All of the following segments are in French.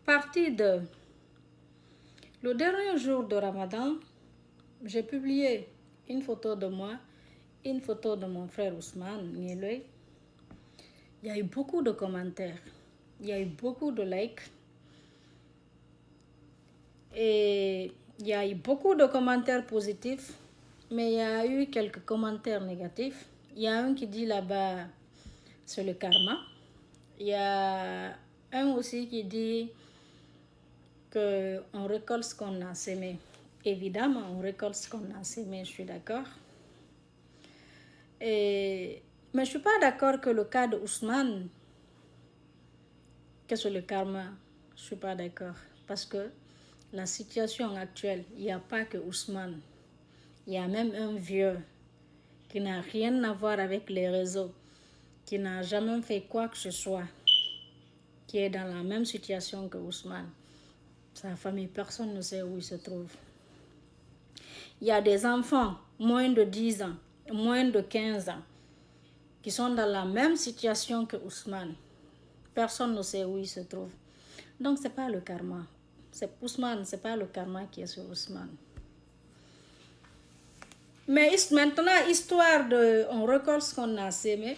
partir de le dernier jour de Ramadan, j'ai publié une photo de moi, une photo de mon frère Ousmane Nieley. Il y a eu beaucoup de commentaires, il y a eu beaucoup de likes et il y a eu beaucoup de commentaires positifs, mais il y a eu quelques commentaires négatifs. Il y a un qui dit là-bas, c'est le karma. Il y a un aussi qui dit qu'on récolte ce qu'on a sémé. Évidemment, on récolte ce qu'on a sémé, je suis d'accord. Mais je ne suis pas d'accord que le cas de Ousmane, que c'est le karma. Je ne suis pas d'accord. Parce que la situation actuelle, il n'y a pas que Ousmane. Il y a même un vieux qui n'a rien à voir avec les réseaux, qui n'a jamais fait quoi que ce soit, qui est dans la même situation que Ousmane. Sa famille, personne ne sait où il se trouve. Il y a des enfants, moins de 10 ans, moins de 15 ans, qui sont dans la même situation que Ousmane. Personne ne sait où il se trouve. Donc, ce n'est pas le karma. C'est Ousmane, ce n'est pas le karma qui est sur Ousmane. Mais maintenant, histoire de... On récolte ce qu'on a sémé.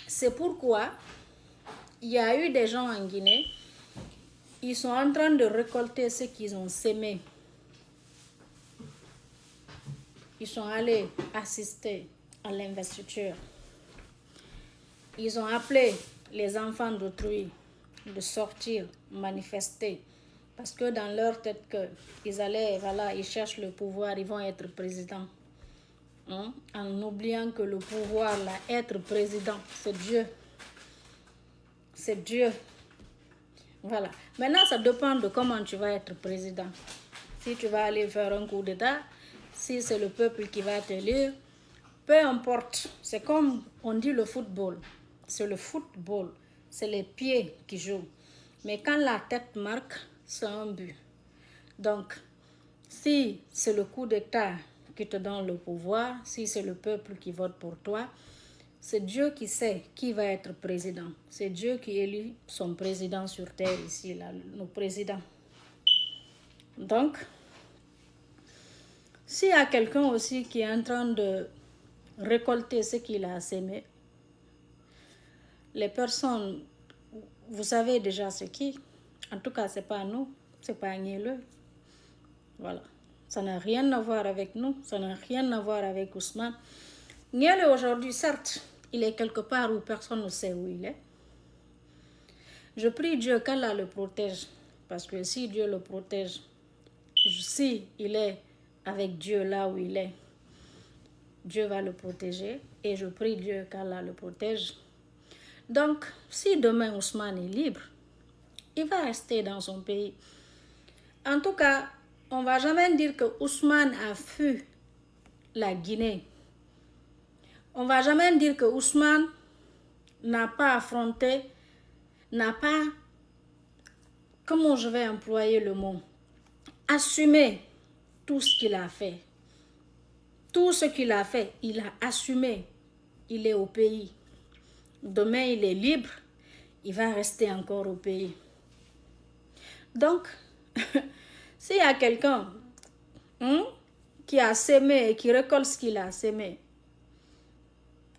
C'est pourquoi il y a eu des gens en Guinée, ils sont en train de récolter ce qu'ils ont sémé. Ils sont allés assister à l'investiture. Ils ont appelé les enfants d'autrui de sortir, manifester. Parce que dans leur tête, ils allaient, voilà, ils cherchent le pouvoir, ils vont être présidents. En oubliant que le pouvoir, là, être président, c'est Dieu. C'est Dieu. Voilà. Maintenant, ça dépend de comment tu vas être président. Si tu vas aller faire un coup d'État, si c'est le peuple qui va t'élire, peu importe. C'est comme on dit le football. C'est le football. C'est les pieds qui jouent. Mais quand la tête marque, c'est un but. Donc, si c'est le coup d'État qui te donne le pouvoir, si c'est le peuple qui vote pour toi, c'est Dieu qui sait qui va être président. C'est Dieu qui élit son président sur terre ici, là, nos présidents. Donc, s'il y a quelqu'un aussi qui est en train de récolter ce qu'il a sémé, les personnes, vous savez déjà c'est qui. En tout cas, ce n'est pas nous, ce n'est pas Nieley. Voilà. Ça n'a rien à voir avec nous, ça n'a rien à voir avec Ousmane. Nieley aujourd'hui, certes, il est quelque part où personne ne sait où il est. Je prie Dieu qu'Allah le protège, parce que si Dieu le protège, si il est avec Dieu là où il est, Dieu va le protéger, et je prie Dieu qu'Allah le protège. Donc, si demain Ousmane est libre, il va rester dans son pays. En tout cas, on ne va jamais dire que Ousmane a fui la Guinée. On ne va jamais dire que Ousmane n'a pas affronté, n'a pas, comment je vais employer le mot, assumé tout ce qu'il a fait. Tout ce qu'il a fait, il a assumé. Il est au pays. Demain, il est libre. Il va rester encore au pays. Donc, s'il y a quelqu'un qui a sémé et qui récolte ce qu'il a sémé,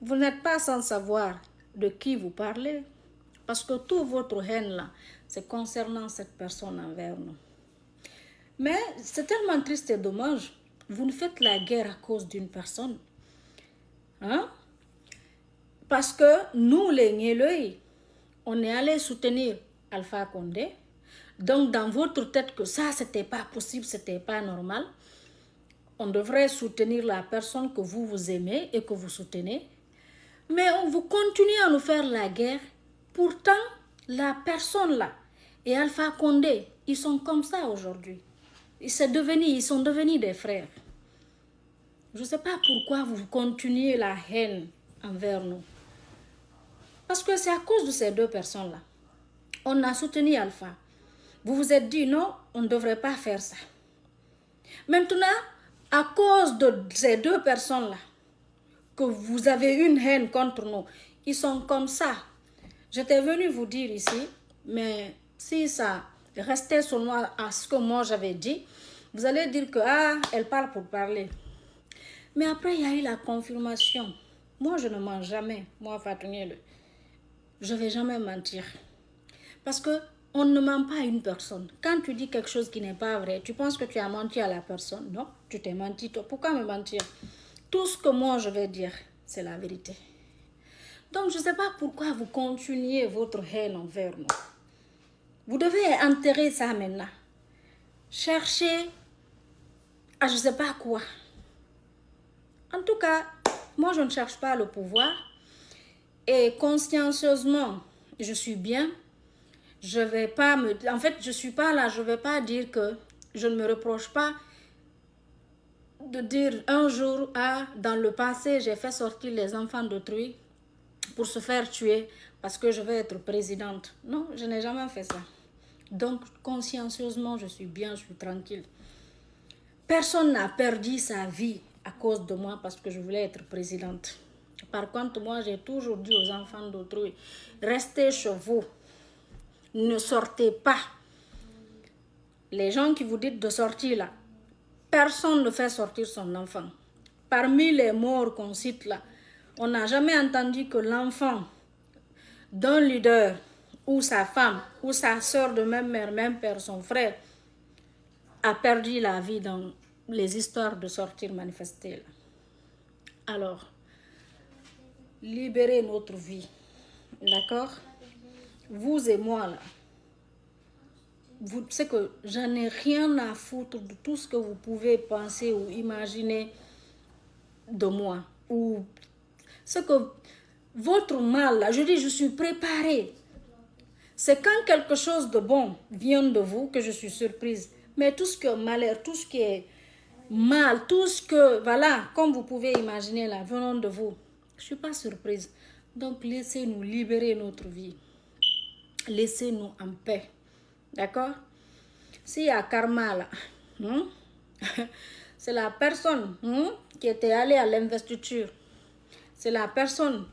vous n'êtes pas sans savoir de qui vous parlez. Parce que toute votre haine là, c'est concernant cette personne envers nous. Mais c'est tellement triste et dommage. Vous ne faites la guerre à cause d'une personne. Parce que nous, les Nieley, on est allé soutenir Alpha Condé. Donc, dans votre tête que ça, c'était pas possible, c'était pas normal. On devrait soutenir la personne que vous aimez et que vous soutenez. Mais vous continuez à nous faire la guerre. Pourtant, la personne là et Alpha Condé, ils sont comme ça aujourd'hui. Ils sont devenus des frères. Je ne sais pas pourquoi vous continuez la haine envers nous. Parce que c'est à cause de ces deux personnes-là. On a soutenu Alpha. Vous vous êtes dit non, on ne devrait pas faire ça. Maintenant, à cause de ces deux personnes-là, que vous avez une haine contre nous, ils sont comme ça. J'étais venue vous dire ici, mais si ça restez seulement à ce que moi j'avais dit, vous allez dire que, ah, elle parle pour parler. Mais après, il y a eu la confirmation. Moi, je ne mens jamais. Moi, Fatou Niele, je ne vais jamais mentir. Parce que on ne ment pas à une personne. Quand tu dis quelque chose qui n'est pas vrai, tu penses que tu as menti à la personne. Non, tu t'es menti toi. Pourquoi me mentir? Tout ce que moi je vais dire, c'est la vérité. Donc, je ne sais pas pourquoi vous continuez votre haine envers nous. Vous devez enterrer ça maintenant. Cherchez à je ne sais pas quoi. En tout cas, moi, je ne cherche pas le pouvoir. Et consciencieusement, je suis bien. Je vais pas me... En fait, je suis pas là. Je ne vais pas dire que je ne me reproche pas de dire un jour, ah, dans le passé, j'ai fait sortir les enfants d'autrui pour se faire tuer parce que je vais être présidente. Non, je n'ai jamais fait ça. Donc, consciencieusement, je suis bien, je suis tranquille. Personne n'a perdu sa vie à cause de moi parce que je voulais être présidente. Par contre, moi, j'ai toujours dit aux enfants d'autrui, restez chez vous. Ne sortez pas. Les gens qui vous disent de sortir là, personne ne fait sortir son enfant. Parmi les morts qu'on cite là, on n'a jamais entendu que l'enfant d'un leader ou sa femme ou sa soeur de même mère, même père, son frère, a perdu la vie dans les histoires de sortir manifester là. Alors, libérez notre vie. D'accord? Vous et moi là. Vous savez que j'en ai rien à foutre de tout ce que vous pouvez penser ou imaginer de moi. Ou ce que votre mal là, je dis, je suis préparée. C'est quand quelque chose de bon vient de vous que je suis surprise. Mais tout ce qui est malheur, tout ce qui est mal, tout ce que, voilà, comme vous pouvez imaginer là, venant de vous, je ne suis pas surprise. Donc, laissez-nous libérer notre vie. Laissez-nous en paix. D'accord? S'il y a karma là, c'est la personne qui était allée à l'investiture. C'est la personne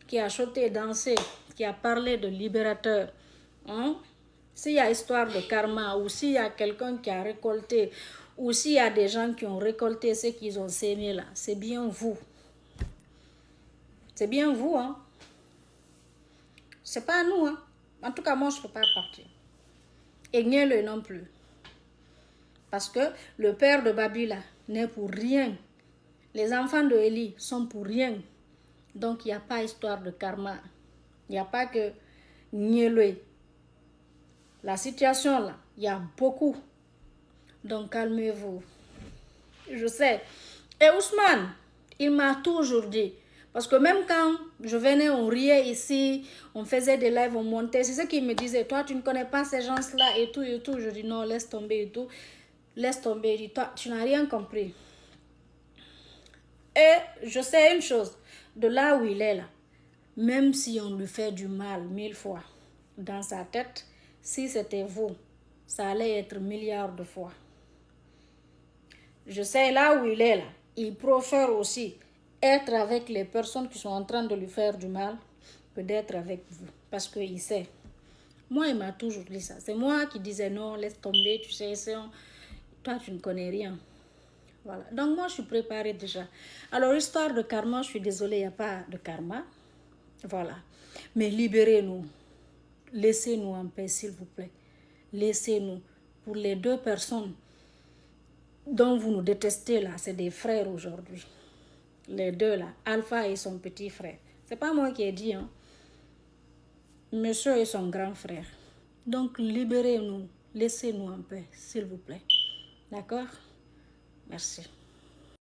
qui a chanté, dansé, qui a parlé de libérateur. S'il y a histoire de karma, ou s'il y a quelqu'un qui a récolté, ou s'il y a des gens qui ont récolté ce qu'ils ont sémé là, c'est bien vous. C'est bien vous, hein. C'est pas nous, hein. En tout cas, moi, je ne fais pas partie. Et Niele non plus. Parce que le père de Babila n'est pour rien. Les enfants de Élie sont pour rien. Donc, il n'y a pas histoire de karma. Il n'y a pas que Niele. La situation là, il y a beaucoup. Donc, calmez-vous. Je sais. Et Ousmane, il m'a toujours dit. Parce que même quand je venais, on riait ici, on faisait des lives, on montait. C'est ce qu'il me disait. Toi, tu ne connais pas ces gens-là et tout, et tout. Je dis non, laisse tomber et tout. Laisse tomber. Je dis, toi, tu n'as rien compris. Et je sais une chose. De là où il est là, même si on lui fait du mal 1000 fois dans sa tête, si c'était vous, ça allait être milliards de fois. Je sais là où il est là. Il préfère aussi être avec les personnes qui sont en train de lui faire du mal que d'être avec vous. Parce qu'il sait. Moi, il m'a toujours dit ça. C'est moi qui disais non, laisse tomber, tu sais, toi, tu ne connais rien. Voilà. Donc, moi, je suis préparée déjà. Alors, histoire de karma, je suis désolée, il n'y a pas de karma. Voilà. Mais libérez-nous. Laissez-nous en paix, s'il vous plaît. Laissez-nous. Pour les deux personnes dont vous nous détestez là, c'est des frères aujourd'hui. Les deux là, Alpha et son petit frère. C'est pas moi qui ai dit, hein. Monsieur et son grand frère. Donc, libérez-nous. Laissez-nous en paix, s'il vous plaît. D'accord? Merci.